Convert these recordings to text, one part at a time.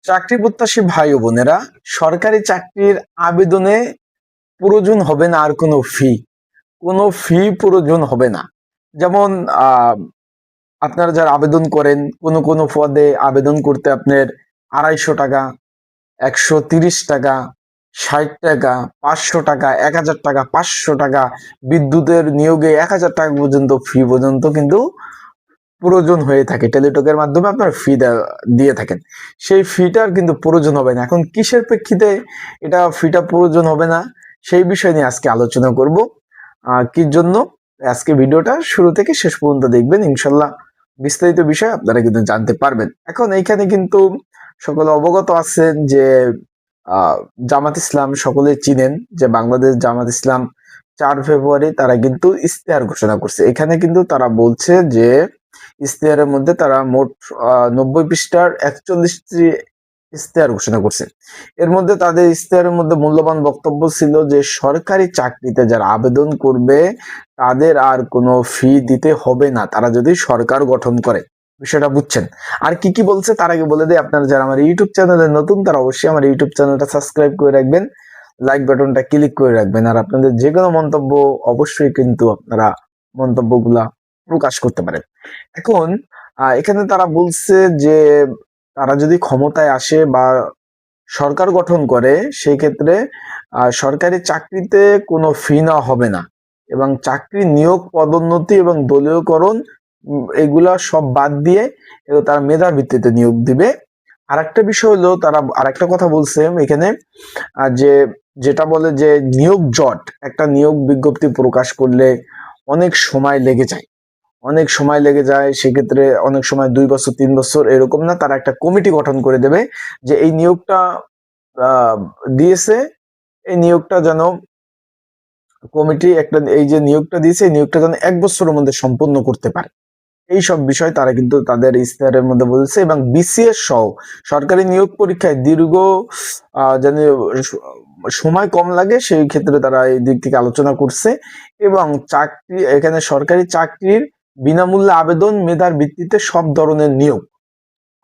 চাকরি প্রত্যাশী ভাই ও বোনেরা, সরকারি চাকরির আবেদনে প্রয়োজন হবে না আর কোনো ফি প্রয়োজন হবে না। যেমন আপনারা যারা আবেদন করেন, কোনো পদে আবেদন করতে আপনার 250 টাকা, 130 টাকা, 60 টাকা, 500 টাকা, 1000 টাকা, 500 টাকা, বিদ্যুতের নিয়োগে 1000 টাকা পর্যন্ত ফি পর্যন্ত কিন্তু প্রয়োজন হয়ে থাকে। টেলিটকের মাধ্যমে আপনার ফি দিয়ে থাকেন, সেই ফিটার কিন্তু প্রয়োজন হবে না। এখন কিসের প্রেক্ষিতে এটা ফিটা প্রয়োজন হবে না, সেই বিষয় নিয়ে আজকে আলোচনা করব। কি জন্য আজকে ভিডিওটা শুরু থেকে শেষ পর্যন্ত দেখবেন, ইনশাল্লাহ বিস্তারিত বিষয় আপনারা কিন্তু জানতে পারবেন। এখন এইখানে কিন্তু সকলে অবগত আছেন যে জামাত ইসলাম সকলে চিনেন যে বাংলাদেশ জামাত ইসলাম 4 ফেব্রুয়ারি তারা কিন্তু ইশতেহার ঘোষণা করছে। এখানে কিন্তু তারা বলছে যে ইশতেহারের মধ্যে তারা মোট 90 পৃষ্ঠার 41টি ইশতেহার ঘোষণা করছে। এর মধ্যে তাদের ইশতেহারের মধ্যে মূল্যবান বক্তব্য ছিল যে সরকারি চাকরিতে যারা আবেদন করবে তাদের আর কোনো ফি দিতে হবে না, তারা যদি সরকার গঠন করে। বিষয়টা বুঝছেন? আর কি কি বলছে তার আগে বলে দেয়, আপনারা যারা আমার ইউটিউব চ্যানেলে নতুন তারা অবশ্যই আমার ইউটিউব চ্যানেলটা সাবস্ক্রাইব করে রাখবেন, লাইক বাটনটা ক্লিক করে রাখবেন। আর আপনাদের যে কোনো মন্তব্য অবশ্যই কিন্তু আপনারা মন্তব্যগুলা প্রকাশ করতে পারেন। এখন এখানে তারা বলছে যে তারা যদি ক্ষমতায় আসে বা সরকার গঠন করে, সেই ক্ষেত্রে সরকারি চাকরিতে কোনো ফি নেওয়া হবে না এবং চাকরি নিয়োগ, পদোন্নতি এবং দলীয়করণ এগুলা সব বাদ দিয়ে তারা মেধার ভিত্তিতে নিয়োগ দিবে। আরেকটা বিষয় হলো, তারা আরেকটা কথা বলছে এখানে, যে যেটা বলে যে নিয়োগ জট, একটা নিয়োগ বিজ্ঞপ্তি প্রকাশ করলে অনেক সময় লেগে যায়, সেক্ষেত্রে অনেক সময় 2 বছর 3 বছর এরকম না, তারা একটা কমিটি গঠন করে দেবে যে এই নিয়োগটা দিয়েছে, এই নিয়োগটা যেন কমিটি একটা, এই যে নিয়োগটা দিয়েছে এই নিয়োগটা যেন 1 বছরের মধ্যে সম্পূর্ণ করতে পারে। এই সব বিষয় তারা কিন্তু তাদের ইশতেহারের মধ্যে বলছে। এবং বিসিএস সহ সরকারি নিয়োগ পরীক্ষায় দীর্ঘ যেন সময় কম লাগে, সেই ক্ষেত্রে তারা এই দিক থেকে আলোচনা করছে। এবং চাকরি, এখানে সরকারি চাকরির বিনামূল্যে আবেদন, মেধার ভিত্তিতে সব ধরনের নিয়োগ।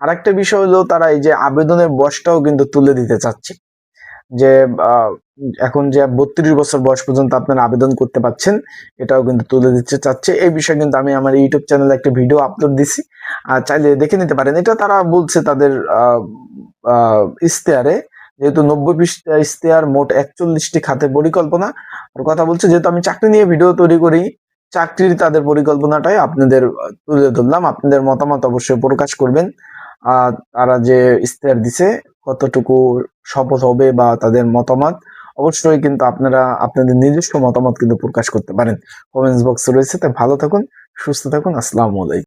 আরেকটা বিষয় হলো তারা এই যে আবেদনের বয়সটাও কিন্তু তুলে দিতে চাচ্ছে, যে এখন যে 32 বছর বয়স পর্যন্ত আপনারা আবেদন করতে পারছেন, এটাও কিন্তু তুলে দিতে চাচ্ছে। এই বিষয়ে কিন্তু আমি আমার ইউটিউব চ্যানেলে একটা ভিডিও আপলোড দিছি, চাইলে দেখে নিতে পারেন। এটা তারা বলছে তাদের ইশতেহারে, যেহেতু 90 পৃষ্ঠা ইশতেহার, মোট 41টি খাতে পরিকল্পনা আর কথা বলছে। যেহেতু আমি চাকরি নিয়ে ভিডিও তৈরি করি, চাকরির তাদের পরিকল্পনাটাই আপনাদের তুলে ধরলাম। আপনাদের মতামত অবশ্যই প্রকাশ করবেন। তারা যে ইশতেহার দিছে কতটুকু সফল হবে বা তাদের মতামত অবশ্যই কিন্তু আপনারা আপনাদের নিজস্ব মতামত কিন্তু প্রকাশ করতে পারেন, কমেন্টস বক্স রয়েছে। তাই ভালো থাকুন, সুস্থ থাকুন, আসসালামু আলাইকুম।